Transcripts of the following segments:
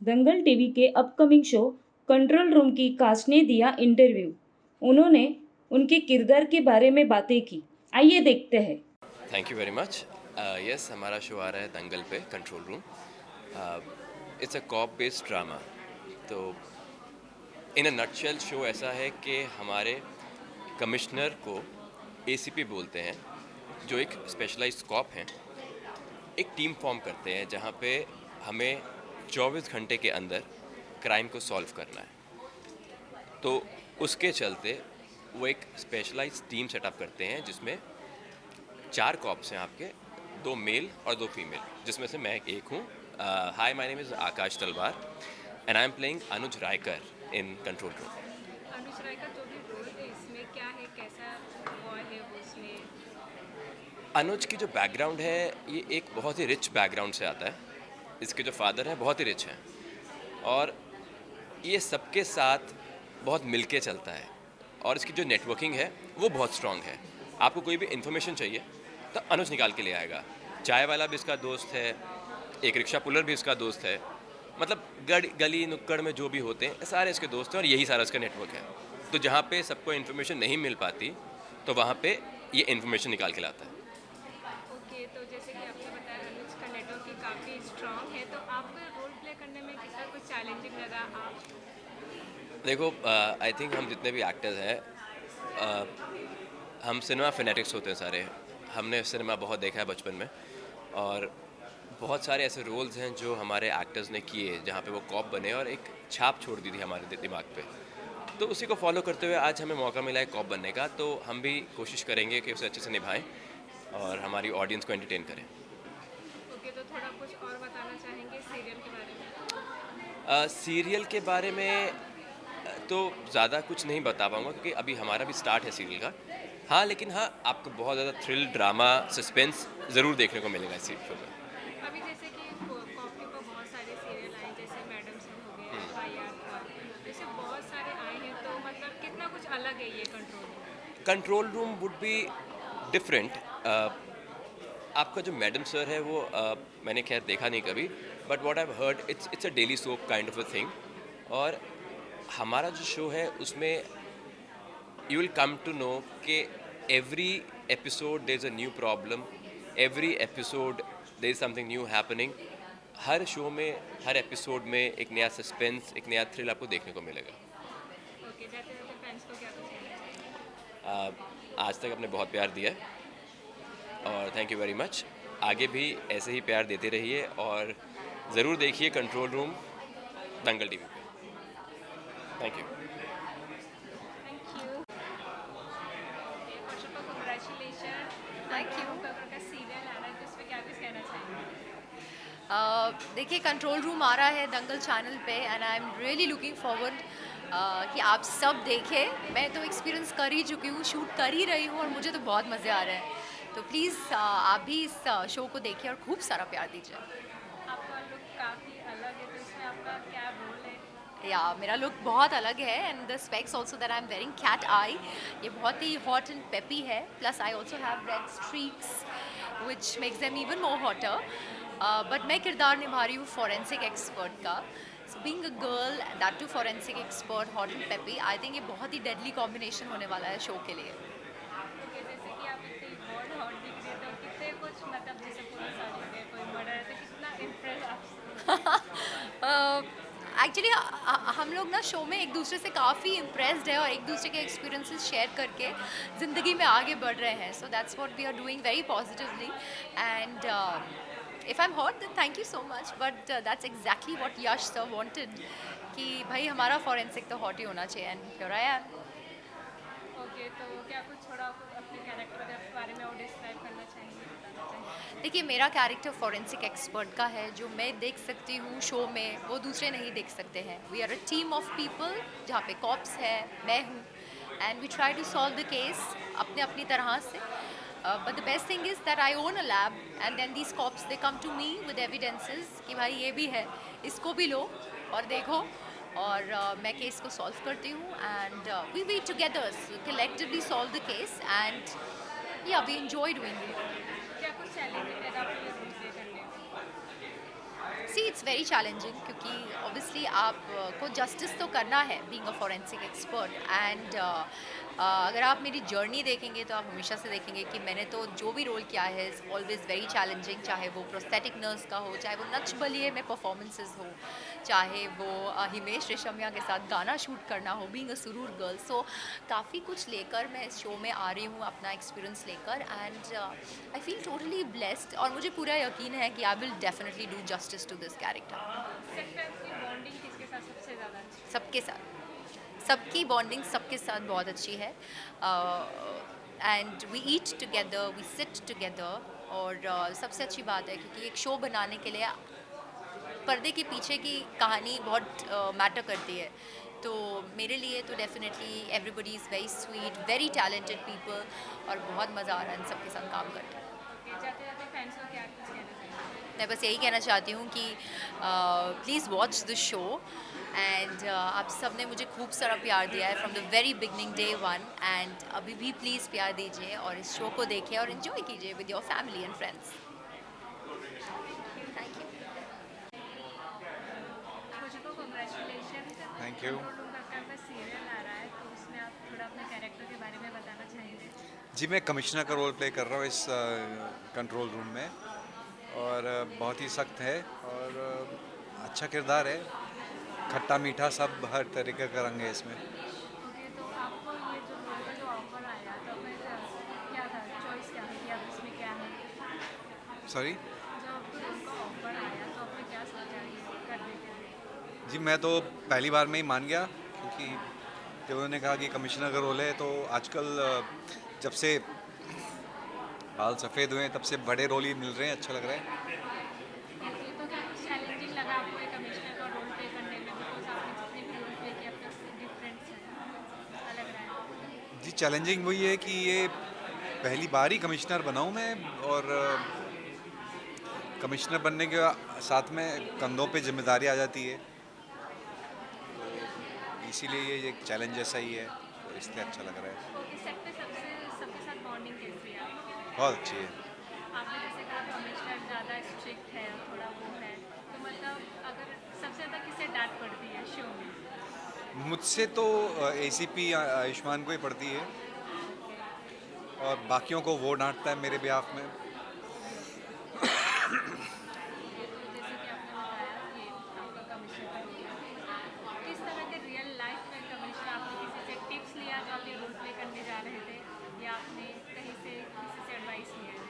दंगल TV के upcoming show control room की cast ने दिया इंटरव्यू। उन्होंने उनके किरदार के बारे में बातें की। आइए देखते हैं। Thank you very much. Yes, हमारा शो आ रहा है दंगल पे, control room. It's a cop based drama. तो इन अ नटशेल शो ऐसा है कि हमारे कमिश्नर को एसीपी बोलते हैं, जो एक स्पेशलाइज्ड कॉप हैं। एक टीम फॉर्म करते हैं जहाँ पे हमें 24 घंटे के अंदर क्राइम को सॉल्व करना है। तो उसके चलते वो एक स्पेशलाइज्ड टीम सेटअप करते हैं जिसमें 4 कॉप्स हैं आपके, 2 मेल और 2 फीमेल, जिसमें से मैं एक हूँ। Hi, my name is Akash Talwar and I am playing Anuj Raikar in control room. Anuj Rai का जो भी रोल है इसमें क्या है, कैसा हुआ है वो उसमें? अनुज की जो बैकग्राउंड है, ये एक बहुत ही रिच बैकग्राउंड से आता है। इसके जो फादर हैं बहुत ही रिच हैं, और ये सबके साथ बहुत मिलके चलता है, और इसकी जो नेटवर्किंग है वो बहुत स्ट्रांग है। आपको कोई भी इन्फॉर्मेशन चाहिए तो अनुज निकाल के ले आएगा। चाय वाला भी इसका दोस्त है, एक रिक्शा पुलर भी इसका दोस्त है। मतलब गली नुक्कड़ में जो भी होते हैं सारे इसके दोस्त हैं, और यही सारा इसका नेटवर्क है। तो जहाँ पे सबको इन्फॉर्मेशन नहीं मिल पाती, तो वहाँ पे ये इन्फॉर्मेशन निकाल के लाता है। ओके, तो जैसे कि आपने बताया अनुज का नेटवर्किंग काफ़ी स्ट्रांग है, तो आपको रोल प्ले करने में कितना कुछ चैलेंजिंग लगा? आप देखो, आई थिंक हम जितने भी एक्टर्स हैं, अ, हम सिनेमा फेनेटिक्स होते हैं सारे। हमने सिनेमा बहुत देखा है बचपन में, और बहुत सारे ऐसे रोल्स हैं जो हमारे एक्टर्स ने किए जहाँ पे वो कॉप बने और एक छाप छोड़ दी थी हमारे दिमाग पे। तो उसी को फॉलो करते हुए आज हमें मौका मिला है कॉप बनने का, तो हम भी कोशिश करेंगे कि उसे अच्छे से निभाएं और हमारी ऑडियंस को एंटरटेन करें। ओके, तो थोड़ा कुछ और बताना चाहेंगे सीरियल के बारे में? सीरियल के बारे में तो ज़्यादा कुछ नहीं बता पाऊँगा, क्योंकि अभी हमारा भी स्टार्ट है सीरियल का। हाँ, लेकिन हाँ, आपको बहुत ज़्यादा थ्रिल, ड्रामा, सस्पेंस ज़रूर देखने को मिलेगा इस शो में। अभी जैसे कि कॉपी पर बहुत सारे सीरियल आए, जैसे मैडम सिंह हो गए, FIR था, जैसे बहुत सारे आए हैं, तो मतलब कितना कुछ अलग है ये कंट्रोल में? Control room would be different. आपका जो मैडम सर है वो मैंने खैर देखा नहीं कभी, but what I heard, it's a daily soap kind of a thing. और हमारा जो शो है उसमें you will come to know कि every episode there is a new problem, every episode there is something new happening. हर show में, हर episode में एक नया सस्पेंस, एक नया थ्रिल आपको देखने को मिलेगा। ओके, जाते जाते फैंस को क्या कुछ कहना चाहिए? आज तक आपने बहुत प्यार दिया है, और थैंक यू वेरी मच। आगे भी ऐसे ही प्यार देते रहिए, और ज़रूर देखिए कंट्रोल रूम दंगल टीवी पे। Thank you. Thank you. First of all congratulation. Thank you. आपका का सीरियल आ रहा है, तो उस पर क्या कुछ कहना चाहेंगे? देखिए, कंट्रोल रूम आ रहा है दंगल चैनल पे and I am really looking forward कि आप सब देखें। मैं तो एक्सपीरियंस कर ही चुकी हूँ, शूट कर ही रही हूँ, और मुझे तो बहुत मज़े आ रहे हैं। तो प्लीज़ आप भी इस शो को देखिए और खूब सारा प्यार दीजिए। आपका लुक काफ़ी अलग है, तो इसमें आपका क्या रोल है? या मेरा लुक बहुत अलग है, and the specs also that I am wearing cat eye, ये बहुत ही हॉट एंड पेपी है। Plus I also have red streaks which makes them even more hotter. But मैं किरदार निभा रही हूँ फॉरेंसिक एक्सपर्ट का। So being a girl, that too forensic expert, hot and peppy, I think ये बहुत ही deadly combination होने वाला है शो के लिए। ओके, जैसे कि आप इतनी बहुत हॉट दिख रही है, तो कितने कुछ मतलब जैसे पुलिस आ जाती है, कोई मर्डर है, तो कितना इम्प्रेस आप? एक्चुअली हम लोग ना शो में एक दूसरे से काफ़ी इम्प्रेस्ड है, और एक दूसरे के एक्सपीरियंसेस शेयर करके ज़िंदगी में आगे बढ़ रहे हैं। So that's what we are doing very positively, and if I am hot then thank you so much, but that's exactly what Yash sir wanted, कि भाई हमारा फॉरेंसिक तो हॉट ही होना चाहिए, and here I am. Okay, तो क्या कुछ थोड़ा कुछ अपने कैरेक्टर के बारे में और डिस्क्राइब करना चाहेंगे, बताना चाहेंगे? देखिए, मेरा कैरेक्टर फॉरेंसिक एक्सपर्ट का है, जो मैं देख सकती हूँ शो में वो दूसरे नहीं देख सकते हैं। We are a team of people, जहाँ पे कॉप्स है, मैं हूँ, and we try to solve the case अपने अपनी तरह से। But the best thing is that I own a lab, and then these cops they come to me with evidences कि भाई ये भी है, इसको भी लो और देखो, और मैं केस को सॉल्व करती हूँ, and we together collectively solve the case, and yeah we enjoy doing it. क्या कुछ चैलेंज पैदा आपको ये रोल प्ले करने में? सी इट्स वेरी चैलेंजिंग क्योंकि ऑब्वियसली आपको जस्टिस तो करना है being a forensic expert and अगर आप मेरी जर्नी देखेंगे तो आप हमेशा से देखेंगे कि मैंने तो जो भी रोल किया है इज़ ऑलवेज़ वेरी चैलेंजिंग, चाहे वो प्रोस्थेटिक नर्स का हो, चाहे वो नच बलिए में परफॉर्मेंसेस हो, चाहे वो हिमेश रेशमिया के साथ गाना शूट करना हो, बीइंग अ सुरूर गर्ल। सो काफ़ी कुछ लेकर मैं इस शो में आ रही हूँ अपना एक्सपीरियंस लेकर and I feel totally blessed और मुझे पूरा यकीन है कि I will definitely do justice to this character. Set पे आपकी बॉन्डिंग किसके साथ सबसे ज़्यादा अच्छी है? सबके साथ, सबकी बॉन्डिंग सबके साथ बहुत अच्छी है and we eat together, we sit together और सबसे अच्छी बात है क्योंकि एक शो बनाने के लिए पर्दे के पीछे की कहानी बहुत मैटर करती है। तो मेरे लिए तो definitely everybody is very sweet, very talented people और बहुत मज़ा आ रहा है इन सबके साथ काम करके। ओके, जाते जाते फैंस को क्या कुछ कहना चाहिए? मैं बस यही कहना चाहती हूँ कि please watch the show and आप सब ने मुझे खूब सारा प्यार दिया है from the very beginning day one and अभी भी प्लीज़ प्यार दीजिए और इस शो को देखिए और इन्जॉय कीजिए with your family and friends. Thank you. Khushboo, congratulation. Thank you. Control room का आपका सीरियल आ रहा है, तो उसमें आप थोड़ा अपने कैरेक्टर के बारे में बताना चाहेंगे? जी, मैं कमिश्नर का रोल प्ले कर रहा हूँ इस कंट्रोल रूम में और बहुत ही सख्त है और अच्छा किरदार है, खट्टा मीठा सब हर तरीके का रंग है इसमें। ओके, तो आपको ये जो रोल का जो ऑफर आया तो फिर क्या था, चॉइस क्या थी कि आप इसमें क्या है? सॉरी जब आपको रोल का ऑफर आया तो आपने क्या सोचा ये करने के लिए? जी, मैं तो पहली बार में ही मान गया क्योंकि जब उन्होंने कहा कि कमिश्नर का रोल है तो आजकल जब से बाल सफ़ेद हुए हैं तब से बड़े रोल ही मिल रहे हैं, अच्छा लग रहा है। ओके, तो क्या कुछ चैलेंजिंग लगा आपको ये कमिश्नर का रोल प्ले करने में? बिकॉज आपने जितने भी रोल प्ले किए आपका डिफरेंस है, अलग रहा है। जी, चैलेंजिंग वही है कि ये पहली बार ही कमिश्नर बना हूँ मैं और कमिश्नर बनने के साथ में कंधों पे जिम्मेदारी आ जाती है, तो इसीलिए ये एक चैलेंज जैसा ही है, तो इसलिए अच्छा लग रहा है। ओके, सेट पे सबके साथ बॉन्डिंग कैसी है आपकी? बहुत अच्छी है। आपने जैसे कहा कमिश्नर ज़्यादा स्ट्रिक्ट है, थोड़ा वो है, तो मतलब अगर सबसे ज़्यादा किसे डांट पड़ती है शो में? मुझसे तो एसीपी आयुष्मान को ही पड़ती है और बाकियों को वो डांटता है मेरे बिहाफ में। ये तो जैसे कि आपने बताया ये आपका कमिश्नर का रोल है, किस तरह के रियल लाइफ में कमिश्नर, आपने किसी से टिप्स लिया जो आप ये रोल प्ले करने जा रहे थे, या आपने कहीं से किसी से एडवाइस लिया है?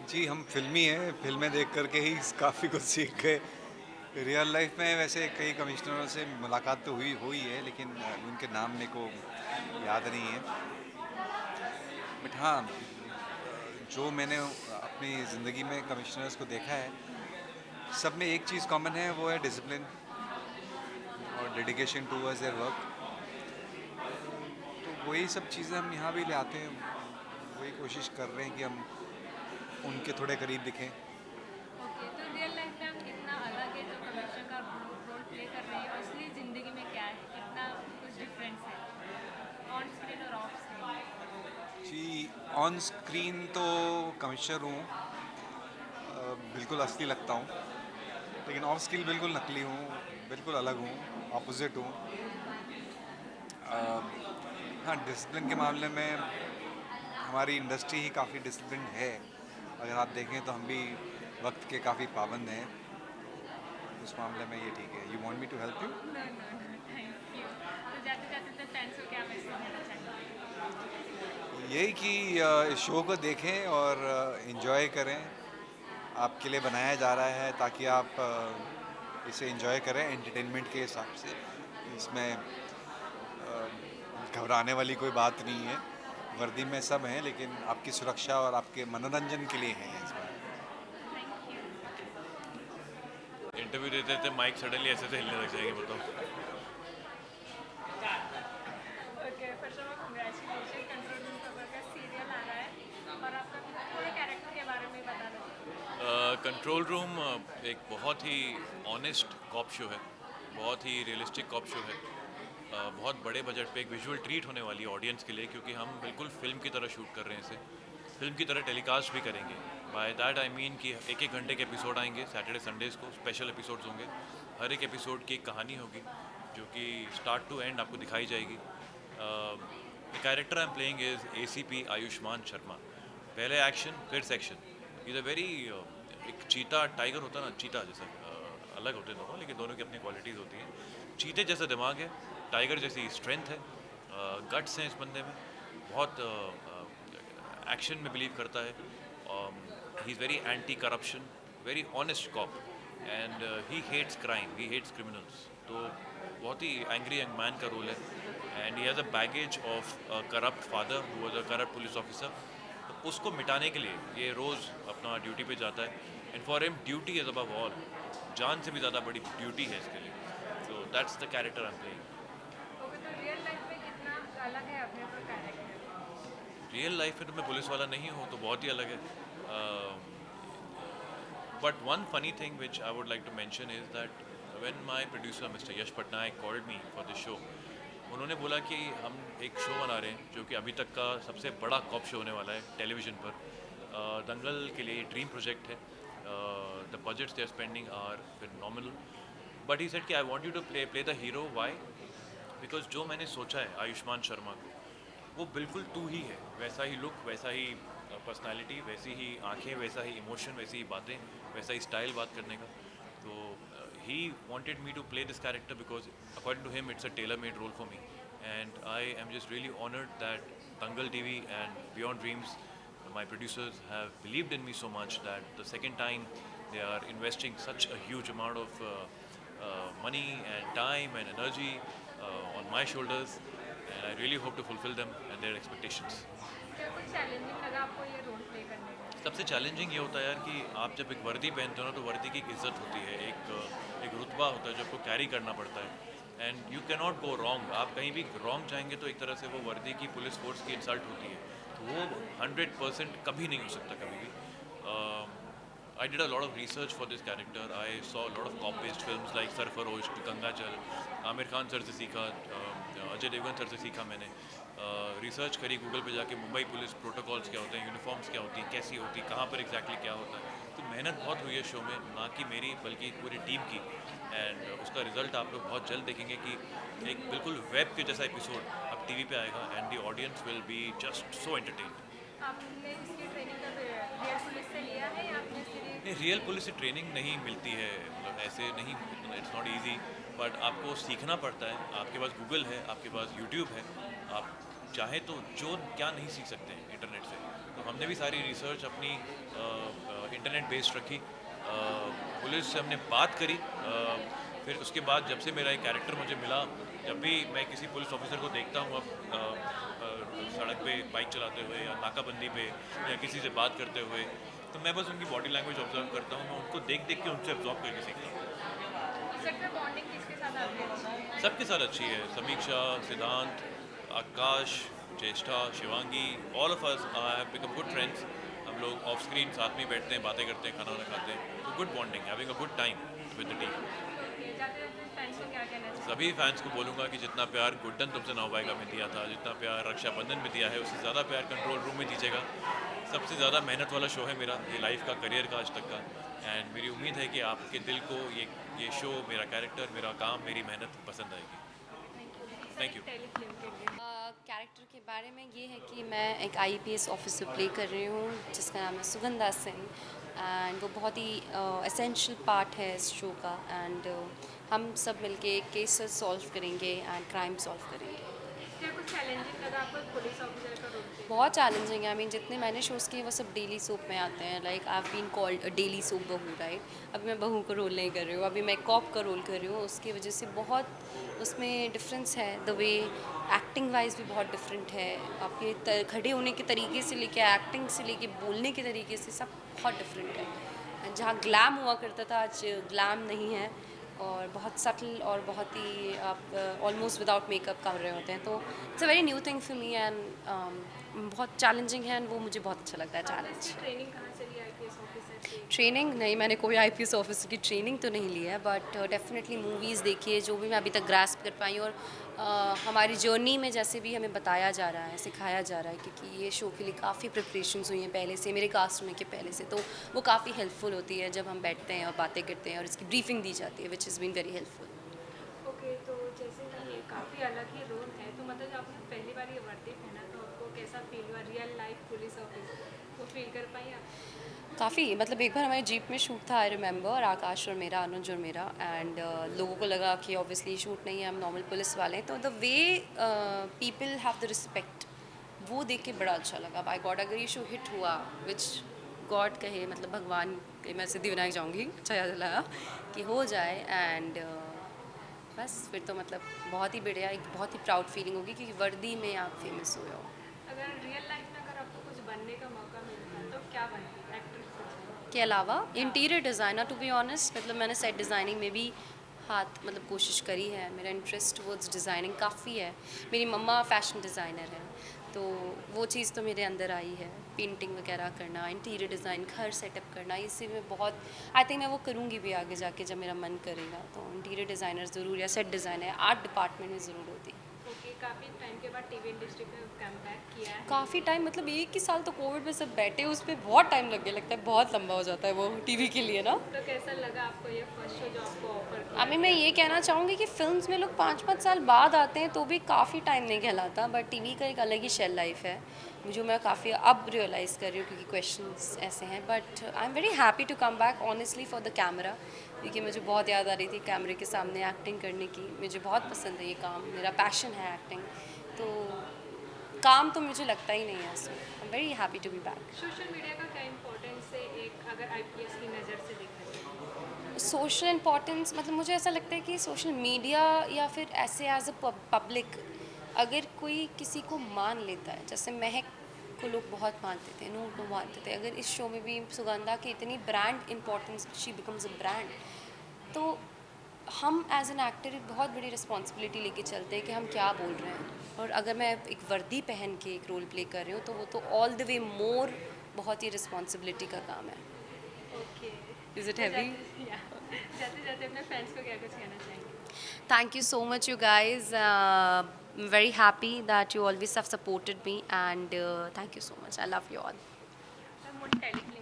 जी, हम फिल्मी हैं, फिल्में देख करके ही काफ़ी कुछ सीख गए। रियल लाइफ में वैसे कई कमिश्नरों से मुलाकात तो हुई है लेकिन उनके नाम मेरे को याद नहीं है। बट हाँ, जो मैंने अपनी ज़िंदगी में कमिश्नर्स को देखा है, सब में एक चीज़ कॉमन है, वो है डिसिप्लिन और डेडिकेशन टूवर्ड्स देयर वर्क। तो वही सब चीज़ें हम यहाँ भी ले आते हैं, वही कोशिश कर रहे हैं कि हम उनके थोड़े करीब दिखें। ओके, तो रियल लाइफ में हम कितना अलग है जो कमिश्नर का रोल प्ले कर रहे हैं और असली ज़िंदगी में क्या है, कितना कुछ डिफरेंस है ऑन स्क्रीन और ऑफ स्क्रीन? जी, ऑन स्क्रीन तो कमिश्नर हूँ, बिल्कुल असली लगता हूँ, लेकिन ऑफ स्क्रीन बिल्कुल नकली हूँ, बिल्कुल अलग हूँ, ऑपोजिट हूँ। हाँ, डिसिप्लिन के मामले में हमारी इंडस्ट्री ही काफ़ी डिसिप्लिन है। अगर आप देखें तो हम भी वक्त के काफ़ी पाबंद हैं, उस मामले में ये ठीक है। You want me to help you? No no no, thank you. तो जाते जाते तो फैंस को क्या मैसेज देना चाहिए? यही कि इस शो को देखें और इन्जॉय करें। आपके लिए बनाया जा रहा है ताकि आप इसे एंजॉय करें एंटरटेनमेंट के हिसाब से। इसमें घबराने वाली कोई बात नहीं है, वर्दी में सब हैं लेकिन आपकी सुरक्षा और आपके मनोरंजन के लिए हैं इसमें। इंटरव्यू देते थे माइक सडनली ऐसे से हिलने लग जाएंगे, बताओ। Okay, first of all congratulation, control room cover का सीरियल आ रहा है और आपका पूरे कैरेक्टर के बारे में बता दो। कंट्रोल रूम एक बहुत ही ऑनेस्ट कॉप शो है, बहुत ही रियलिस्टिक कॉप शो है। बहुत बड़े बजट पे एक विजुअल ट्रीट होने वाली है ऑडियंस के लिए, क्योंकि हम बिल्कुल फिल्म की तरह शूट कर रहे हैं इसे, फिल्म की तरह टेलीकास्ट भी करेंगे। बाय दैट आई मीन कि एक एक घंटे के एपिसोड आएंगे सैटरडे संडेज़ को, स्पेशल एपिसोड्स होंगे। हर एक एपिसोड की एक कहानी होगी जो कि स्टार्ट टू एंड आपको दिखाई जाएगी। The character I am playing is ACP Ayushman Sharma. पहले एक्शन फिर सेक्शन। इज़ अ वेरी एक चीता टाइगर होता है ना, चीता जैसा अलग होते हैं दोनों, लेकिन दोनों की अपनी क्वालिटीज़ होती हैं। चीते जैसा दिमाग है, टाइगर जैसी स्ट्रेंथ है, गट्स हैं इस बंदे में, बहुत एक्शन में बिलीव करता है। He is very anti corruption, very honest cop, and he hates crime, he hates criminals. तो बहुत ही एंग्री यंग मैन का रोल है, and he has a baggage of corrupt father who was a corrupt police officer. तो उसको मिटाने के लिए ये रोज़ अपना ड्यूटी पे जाता है, and for him duty is above all. जान से भी ज़्यादा बड़ी ड्यूटी है इसके लिए। So that's the character I am playing. Okay, तो रियल लाइफ में कितना अलग है अपने तो कैरेक्टर? रियल लाइफ में तो मैं पुलिस वाला नहीं हूँ, तो बहुत ही अलग है। But one funny thing which I would like to mention is that when my producer mister Yash Pattnaik called me for this show, उन्होंने बोला कि हम एक शो बना रहे हैं जो कि अभी तक का सबसे बड़ा कॉप शो होने वाला है टेलीविज़न पर। दंगल के लिए ड्रीम प्रोजेक्ट है। The budgets they are spending are phenomenal, but he said कि I want you to play the hero. Why? Because जो मैंने सोचा है आयुष्मान शर्मा को, वो बिल्कुल तू ही है। वैसा ही लुक, वैसा ही पर्सनालिटी, वैसी ही आंखें, वैसा ही इमोशन, वैसी ही बातें, वैसा ही स्टाइल बात करने का। तो he wanted me to play this character because according to him it's a tailor-made role for me, and I am just really honored that Dangal TV and Beyond Dreams, my producers, have believed in me so much that the second time they are investing such a huge amount of money and time and energy on my shoulders, and I really hope to fulfill them and their expectations. क्या कुछ challenging लगा आपको ये role play करने में? सबसे challenging ये होता है यार कि आप जब एक वर्दी पहनते हो ना, तो वर्दी की एक इज्जत होती है, एक रुतबा होता है जो आपको कैरी करना पड़ता है, and you can not go wrong. आप कहीं भी रॉन्ग जाएंगे तो एक तरह से वो वर्दी की, पुलिस फोर्स की इंसल्ट होती है, तो वो 100% कभी नहीं हो सकता कभी भी। I did a lot of research for this character. I saw a lot of cop-based films like Sarfarosh, Ganga Jal, Aamir Khan sir से सीखा, अजय देवगन सर से सीखा मैंने। रिसर्च करी गूगल पे जाके, मुंबई पुलिस प्रोटोकॉल्स क्या होते हैं, यूनिफॉर्म्स क्या होती हैं, कैसी होती है, कहाँ पर एग्जैक्टली क्या होता है। तो मेहनत बहुत हुई है शो में, ना कि मेरी बल्कि पूरी टीम की, एंड उसका रिजल्ट आप लोग बहुत जल्द देखेंगे कि एक बिल्कुल वेब के जैसा एपिसोड अब टीवी पे आएगा, and the audience will be just so entertained. आपने इसकी ट्रेनिंग का रियल पुलिस से लिया है या आपने सिर्फ? नहीं, रियल पुलिस से ट्रेनिंग नहीं मिलती है, मतलब ऐसे नहीं, इट्स नॉट इजी, बट आपको सीखना पड़ता है। आपके पास गूगल है, आपके पास यूट्यूब है, आप चाहे तो जो क्या नहीं सीख सकते हैं इंटरनेट से। तो हमने भी सारी रिसर्च अपनी इंटरनेट बेस्ड रखी। पुलिस से हमने बात करी, फिर उसके बाद जब से मेरा एक कैरेक्टर मुझे मिला, जब भी मैं किसी पुलिस ऑफिसर को देखता हूँ अब सड़क पे बाइक चलाते हुए या नाकाबंदी पे या किसी से बात करते हुए, तो मैं बस उनकी बॉडी लैंग्वेज ऑब्जर्व करता हूँ, मैं उनको देख देख के उनसे ऑब्जर्व करके सीखता हूँ। सेट पे बॉन्डिंग किसके साथ आपकी अच्छी है? सबके साथ अच्छी है। Sameeksha, Siddhant, Akash, Jyeshtha, Shivangi, all of us have become good friends. हम लोग ऑफ स्क्रीन साथ में बैठते हैं, बातें करते हैं, खाना वाना खाते हैं, तो good bonding, having a good time with the team. जाते जाते फैंस को क्या कहना चाहिए? सभी फैंस को बोलूँगा कि जितना प्यार गुड्डन तुमसे नाव बाएगा में दिया था, जितना प्यार रक्षाबंधन में दिया है, उससे ज़्यादा प्यार कंट्रोल रूम में दीजिएगा। सबसे ज़्यादा मेहनत वाला शो है मेरा, ये लाइफ का, करियर का आज तक का, एंड मेरी उम्मीद है कि आपके दिल को ये शो, मेरा कैरेक्टर, मेरा काम, मेरी मेहनत पसंद आएगी। Thank you. टेली फिल्म के लिए कैरेक्टर के बारे में ये है कि मैं एक IPS ऑफिसर प्ले कर रही हूँ जिसका नाम है सुगंधा सिंह, एंड वो बहुत ही एसेंशियल पार्ट है इस शो का, एंड हम सब मिलके केसेस सॉल्व करेंगे एंड क्राइम सॉल्व करेंगे। क्या कुछ चैलेंजिंग लगा आपको पुलिस ऑफिसर का रोल प्ले? बहुत चैलेंजिंग है। आई मीन जितने मैंने शोज़ किए वो सब डेली सोप में आते हैं, like I have been called daily soap बहू, राइट। अभी मैं बहू का रोल नहीं कर रही हूँ, अभी मैं कॉप का रोल कर रही हूँ। उसकी वजह से बहुत उसमें डिफरेंस है, द वे एक्टिंग वाइज भी बहुत डिफरेंट है। आपके खड़े होने के तरीके से लेके, एक्टिंग से लेके, बोलने के तरीके से सब बहुत डिफरेंट है। जहाँ ग्लैम हुआ करता था आज ग्लैम नहीं है, और बहुत सटल और बहुत ही आप ऑलमोस्ट विदाउट मेकअप कर रहे होते हैं, तो it's a very new thing for me, and बहुत चैलेंजिंग है, एंड वो मुझे बहुत अच्छा लगता है चैलेंज। ट्रेनिंग कहाँ से लिया IPS ऑफिसर? ट्रेनिंग नहीं, मैंने कोई आईपीएस ऑफिसर की ट्रेनिंग तो नहीं ली है, बट डेफिनेटली मूवीज़ देखिए, जो भी मैं अभी तक ग्रास्प कर पाई हूँ, और हमारी जर्नी में जैसे भी हमें बताया जा रहा है, सिखाया जा रहा है, क्योंकि ये शो के लिए काफ़ी प्रिपरेशंस हुई हैं पहले से, मेरे कास्ट होने के पहले से, तो वो काफ़ी हेल्पफुल होती है जब हम बैठते हैं और बातें करते हैं और इसकी ब्रीफिंग दी जाती है, which is been very helpful. Okay, तो जैसे कि ये काफ़ी अलग ही रोल है, तो मतलब जब आपने पहली बार ये वर्दी पहना तो आपको कैसा फील हुआ? रियल लाइफ पुलिस ऑफिसर वो फील कर पाई आप? काफ़ी, मतलब एक बार हमारे जीप में शूट था, आई रिमेंबर, आकाश और मेरा, अनुज और मेरा, एंड लोगों को लगा कि ऑब्वियसली शूट नहीं है, हम नॉर्मल पुलिस वाले हैं, तो the way people have the respect, वो देख के बड़ा अच्छा लगा। बाय गॉड, अगर ये शो हिट हुआ, विच गॉड कहे, मतलब भगवान के, मैं सिद्धिविनायक जाऊँगी, अच्छा याद दिलाया, कि हो जाए, एंड बस फिर तो मतलब बहुत ही बढ़िया, एक बहुत ही प्राउड फीलिंग होगी, क्योंकि वर्दी में आप फेमस हुए हो। अगर रियल लाइफ में अगर आपको कुछ बनने का मौका मिलता तो क्या बने एक्ट्रेस के अलावा interior designer, to be honest, मतलब मैंने सेट डिज़ाइनिंग में भी हाथ मतलब कोशिश करी है, मेरा इंटरेस्ट टुवर्ड्स डिज़ाइनिंग काफ़ी है, मेरी मम्मा फैशन डिज़ाइनर है, तो वो चीज़ तो मेरे अंदर आई है, पेंटिंग वगैरह करना, इंटीरियर डिज़ाइन, घर सेटअप करना, इससे मैं बहुत, आई थिंक मैं वो करूँगी भी आगे जाके जब मेरा मन करेगा, तो इंटीरियर डिज़ाइनर ज़रूर, या सेट डिज़ाइनर, आर्ट डिपार्टमेंट में ज़रूर होती। ओके, काफ़ी टाइम के बाद टीवी इंडस्ट्री में कम बैक किया है। काफ़ी टाइम, मतलब 1 ही साल तो कोविड में सब बैठे, उस पर बहुत टाइम लग गया, लगता है बहुत लंबा हो जाता है वो टीवी के लिए ना। तो कैसा लगा आपको ये फर्स्ट शो जो आपको ऑफर किया? अभी मैं ये कहना चाहूँगी कि फिल्म्स में लोग 5-5 साल बाद आते हैं तो भी काफ़ी टाइम नहीं कहलाता, बट टीवी का एक अलग ही शेल लाइफ है, जो मैं काफ़ी अब रियलाइज़ कर रही हूँ, क्योंकि क्वेश्चंस ऐसे हैं, but I am very happy to come back honestly for the camera, क्योंकि मुझे बहुत याद आ रही थी कैमरे के सामने एक्टिंग करने की, मुझे बहुत पसंद है ये काम, मेरा पैशन है एक्टिंग, तो काम तो मुझे लगता ही नहीं है, so I am very happy to be back. Social media का क्या इम्पोर्टेंस है एक अगर आईपीएस की नज़र से देखा जाए? सोशल इम्पोर्टेंस, मतलब मुझे ऐसा लगता है कि सोशल मीडिया या फिर ऐसे एज अ पब्लिक, अगर कोई किसी को मान लेता है, जैसे महक को लोग बहुत मानते थे, नूर को मानते थे, अगर इस शो में भी सुगंधा की इतनी brand importance, she becomes a brand, तो हम एज एन एक्टर एक बहुत बड़ी रिस्पॉन्सिबिलिटी लेके चलते हैं कि हम क्या बोल रहे हैं, और अगर मैं एक वर्दी पहन के एक रोल प्ले कर रही हूँ, तो वो तो ऑल द वे मोर बहुत ही रिस्पॉन्सिबिलिटी का काम है। Okay, is it heavy? जाते जाते अपने फैंस को क्या कुछ कहना चाहेंगे? Thank you so much, you guys. I'm very happy that you always have supported me, and thank you so much. I love you all. मोटी टेलीफिल्म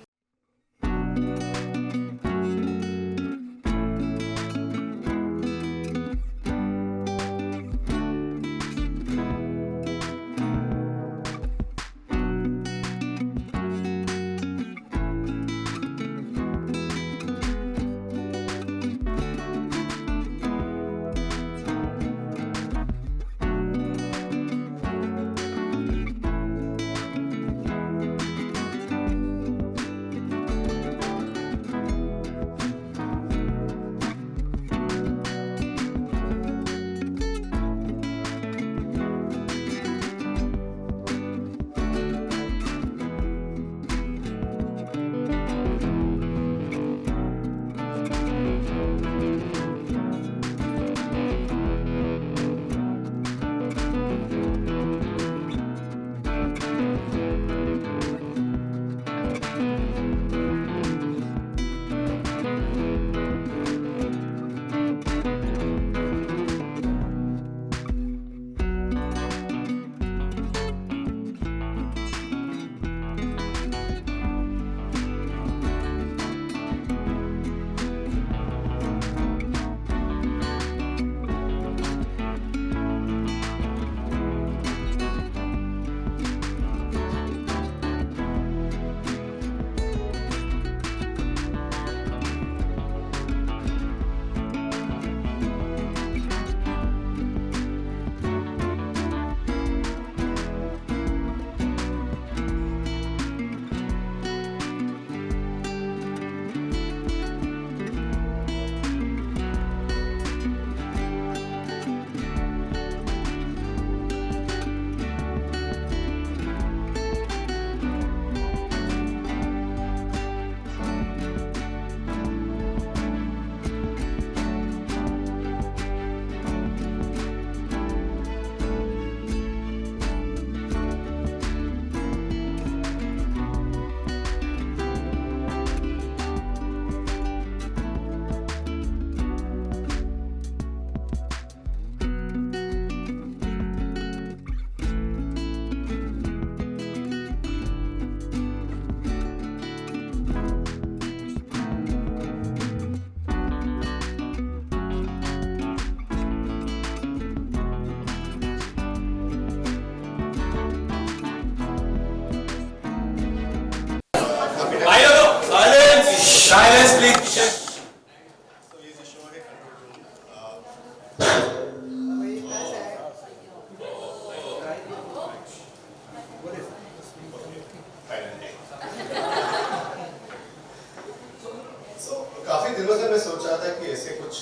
ऐसे कुछ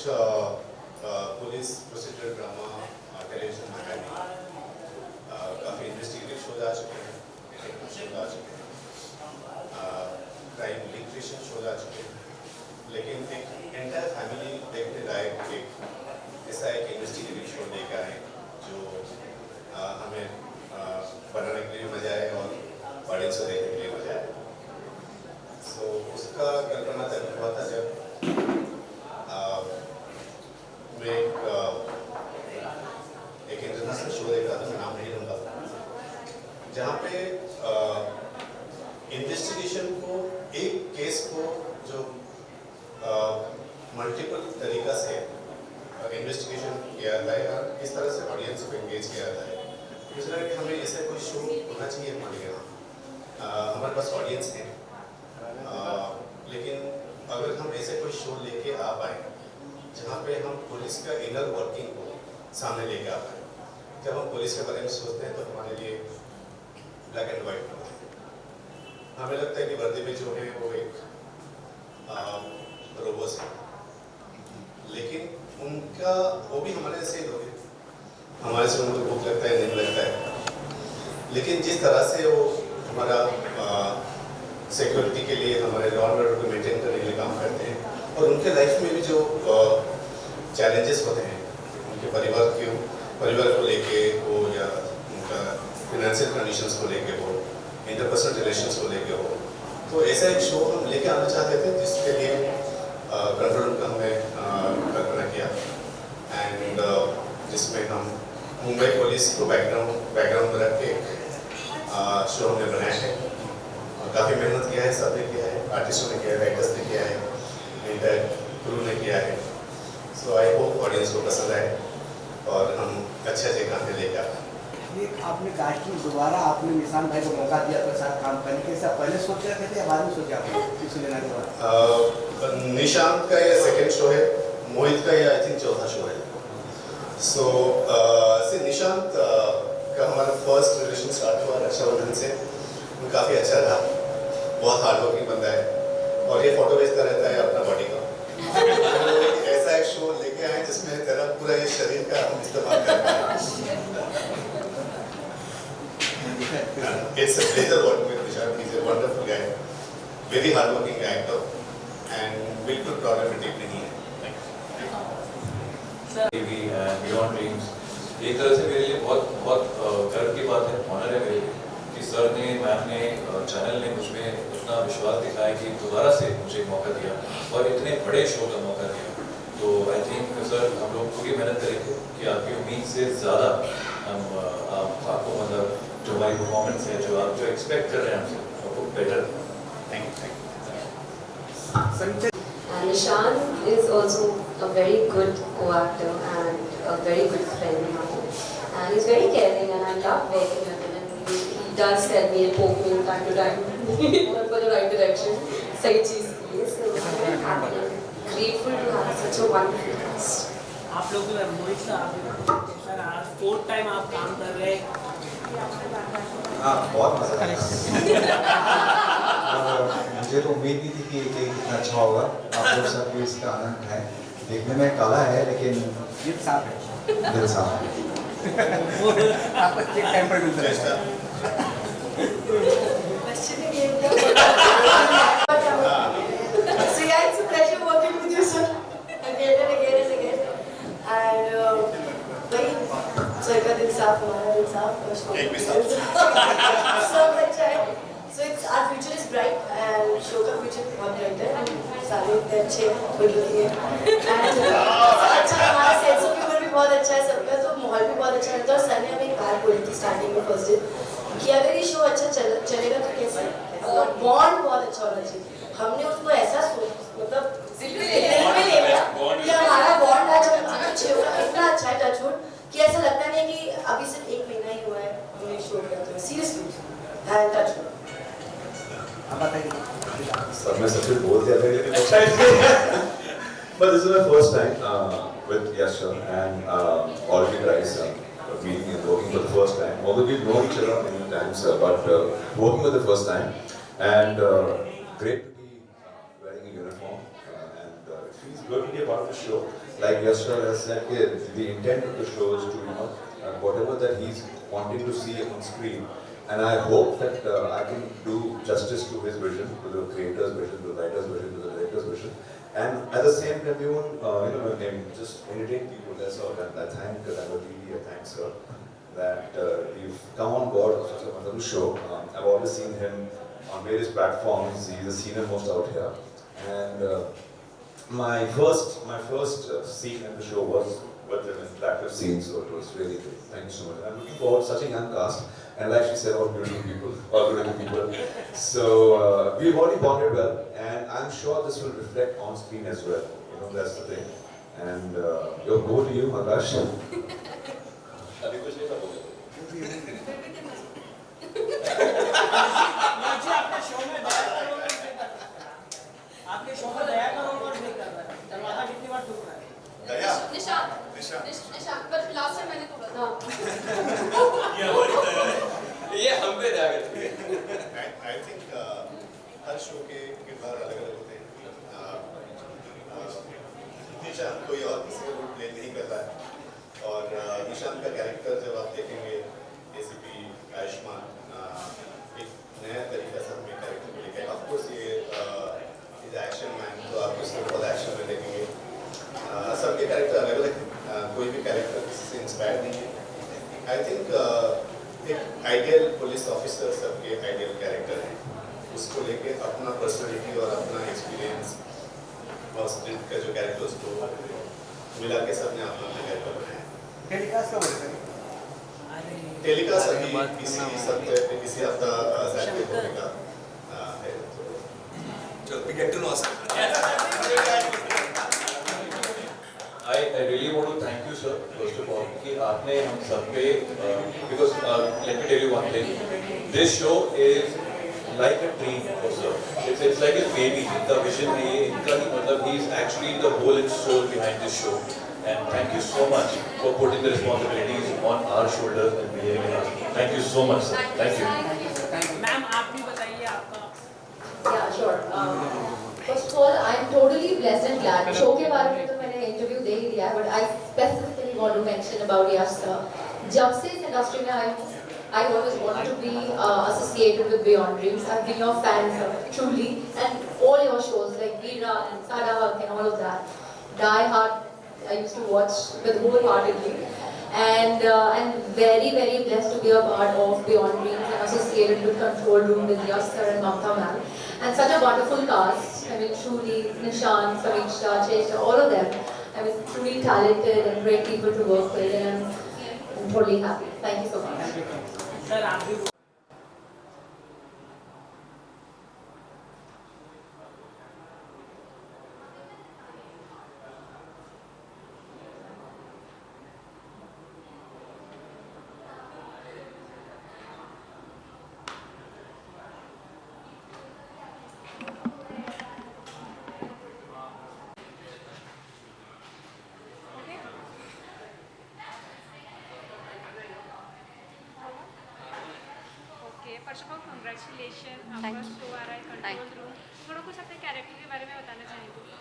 पुलिस प्रोसीजरल ड्रामा टेलीविजन में है नहीं। काफ़ी इन्वेस्टिगेटिव शोज आ चुके हैं, detective shows आ चुके हैं, क्राइम लिटरेशन शोज आ चुके हैं, लेकिन एक एंटायर फैमिली देखने लायक एक ऐसा एक इन्वेस्टिगेटिव शो लेकर आए जो हमें बनाने के लिए मजा आए और ऑडियंस को देखने के लिए मजा आए। सो उसका कल्पना तब हुआ था जब मैं एक इंटरनेशनल शो देख रहा था, मैं नाम नहीं लूँगा, जहाँ पे इन्वेस्टिगेशन को, एक केस को जो मल्टीपल तरीका से इन्वेस्टिगेशन किया जाता है और किस तरह से ऑडियंस को एंगेज किया जाता है। मुझे लगा कि हमें ऐसा कोई शो होना चाहिए हमारे यहाँ। हमारे पास ऑडियंस है, लेकिन अगर हम ऐसे कोई शो लेके आ पाए जहाँ पे हम पुलिस का इनर वर्किंग को सामने लेके आ पाए। जब हम पुलिस के बारे में सोचते हैं तो हमारे लिए ब्लैक एंड वाइट होता है। हमें लगता है कि वर्दी में जो है वो एक रोबोस है, लेकिन उनका वो भी हमारे जैसे ही लोग हैं। हमारे से उनको भूख लगता है, नहीं लगता है, लेकिन जिस तरह से वो हमारा सिक्योरिटी के लिए, हमारे लॉ एंड ऑर्डर को मेंटेन करने के लिए काम करते हैं, और उनके लाइफ में भी जो चैलेंजेस होते हैं, उनके परिवार को लेके हो, या उनका फिनेंशियल कंडीशंस को लेके हो, इंटरपर्सनल रिलेशंस को लेके हो, तो ऐसा एक शो हम लेके आना चाहते थे जिसके लिए कंट्रोल रूम का हमने कल्पना किया, एंड जिसमें हम मुंबई पुलिस को बैकग्राउंड में रख के शो हमने बनाया है। काफ़ी मेहनत किया है, सबने किया है, आर्टिस्टों ने किया है, राइटर्स ने किया है, इंटर क्रू ने किया है। सो आई होप ऑडियंस को पसंद आए और हम अच्छे गाने लेकर आए। ये आपने कहा कि दोबारा आपने निशान भाई को मौका दिया तो साथ काम करने के, इससे पहले सोच रहे थे या बाद में सोचा आपने इसे लेना के बाद? निशांत का ये सेकंड शो है, मोहित का ये आई थिंक चौथा शो है। सो निशांत का हमारा फर्स्ट रिलेशन स्टार्ट हुआ रक्षाबंधन से, वो काफ़ी अच्छा रहा, बहुत हार्ड वर्किंग बंदा है और ये फोटो भेजता रहता है अपना बॉडी का। तो ऐसा एक शो लेके आए जिसमें तेरा पूरा ये शरीर का हम इस्तेमाल करते हैं। It's a pleasure working with Nishant. He's a wonderful guy, very hardworking actor, and बिल्कुल problematic नहीं है। टीवी बियॉन्ड ड्रीम्स एक तरह से मेरे लिए बहुत बहुत गर्व की बात है, ऑनर है मेरे लिए कि सर ने, मैम ने, चैनल ने मुझ में इतना विश्वास दिखाया कि दोबारा से मुझे मौका दिया और इतने बड़े शो का मौका दिया। तो आई थिंक सर हम लोग पूरी मेहनत करेंगे कि आपकी उम्मीद से ज़्यादा हम आपको मतलब जो हमारी परफॉर्मेंस है, जो आप जो एक्सपेक्ट कर रहे हैं हमसे, आपको better. Thank you. Nishan is also a very good co-actor and a very good friend of mine. And he's very caring and I love working with him. And he does tell me and poke me time to time for the right direction. सही चीज़ के लिए. So I'm very happy and grateful to have such a wonderful cast. आप लोग मोहित sir आज 4th time आप काम कर रहे हैं। हाँ, बहुत मज़ा आया। मुझे तो उम्मीद नहीं थी कि ये कितना अच्छा होगा। आप लोग सब भी इसका आनंद उठाएं। देखने में काला है लेकिन दिल साफ है। दिल साफ है। आप अच्छे टाइम पर मिलते हैं। So yeah, it's a pleasure working with you, sir. Again and again and again. And भाई सर का दिल साफ, हमारा दिल साफ, एक भी साफ। सब अच्छा है। So it's our future is bright and show का future बहुत bright है। सारे इतने अच्छे हैं, good looking हैं। And अच्छा हमारा sense of humor भी बहुत अच्छा है सबका, तो माहौल भी बहुत अच्छा रहता है। और सर ने हमें एक बात बोली थी स्टार्टिंग में फर्स्ट डे कि अगर ये शो अच्छा चलेगा तो कैसे, तो बॉन्ड बहुत अच्छा होना चाहिए। हमने उसको ऐसा मतलब दिल में ले लिया कि हमारा बॉन्ड आज अच्छे होगा, इतना अच्छा है टचवुड कि ऐसा लगता नहीं कि अभी सिर्फ 1 महीना ही हुआ है हमने शो किया, तो सीरियसली एंड टचवुड। सर मैं सब कुछ बोल दिया था लेकिन but this is my first time with Yash sir and already guys meeting and working for the first time. Although we've known each other many times, but working for the first time and great to be wearing a uniform and it feels good to be a part of the show. Like Yashar has said, the intent of the show is to, whatever that he's wanting to see on screen. And I hope that I can do justice to his vision, to the creator's vision, to the writer's vision, to the director's vision. And at the same time, we won't, just entertain people. That's all. And I thank Dangote, I thank Sir, that you've come on board of such a wonderful show. I've always seen him on various platforms. He's the senior most out here. And my first scene in the show was with an interactive scene, so it was really good. Thank you so much. I'm looking forward to such a young cast, and like she said, all beautiful people. So we've already bonded well, and I'm sure this will reflect on screen as well. That's the thing. And over to you, Akash. आपके show में दया करोड़ और नहीं कर रहा है, दरवाजा कितनी बार ठुक रहा है? दया निशांत पर लास्ट टाइम मैंने तोड़ा था। ये हम पे दया करते हैं। I think हर शो के किरदार अलग-अलग होते हैं। निशांत कोई और किसी का रोल प्ले नहीं करता है और निशांत का कैरेक्टर जब आप देखेंगे एसीपी आयुष्मान एक नया तरीका से अपने कैरेक्टर को लेकर ऑफ कोर्स ये इज एक्शन मैन तो आप उसमें बहुत एक्शन में देखेंगे सबके कैरेक्टर अलग-अलग हैं कोई भी कैरेक्टर किसी से इंस्पायर्ड नहीं है आई थिंक एक आइडियल पुलिस ऑफिसर सबके आइडियल कैरेक्टर हैं उसको लेके अपना पर्सनैलिटी और अपना एक्सपीरियंस और स्क्रिप्ट का जो कैरेक्टर उसको मिला के सबने अपना कैरेक्टर बनाया टेलीकास्ट कब होगा? टेलीकास्ट अभी किसी हफ्ता सैटरडे को होगा चलो we get to know sir I really want to thank you sir first of all कि आपने हम सब पे because let me tell you one thing this show is like a dream for sir it's like his baby इनका vision है ये इनका ही मतलब he is actually the whole and soul behind this show and thank you so much for putting the responsibilities on our shoulders and believing in us thank you so much sir thank you ma'am आप भी बताइए आपका Yeah, sure. First of all, I'm totally blessed and glad. Show के बारे में तो मैंने interview दे ही दिया है, but I specifically want to mention about Yash sir. जब से इस इंडस्ट्री में आई हूँ, I always wanted to be associated with Beyond Dreams. I've been your fan, sir, truly, and all your shows like Veera and Sada Haq and all of that. Die Hard, I used to watch with wholeheartedly. And I'm very, very blessed to be a part of Beyond Dreams and associated with Control Room with Yash sir and Mamta ma'am. And such a wonderful cast. I mean, truly, Nishan, Samiksha, Cheshta, all of them. I mean, truly talented and great people to work with, and I'm totally happy. Thank you so much. Sir आप भी first of all congratulation Thank आपका you. Show आ रहा है Thank control room थोड़ा कुछ अपने character के बारे में बताना चाहेंगे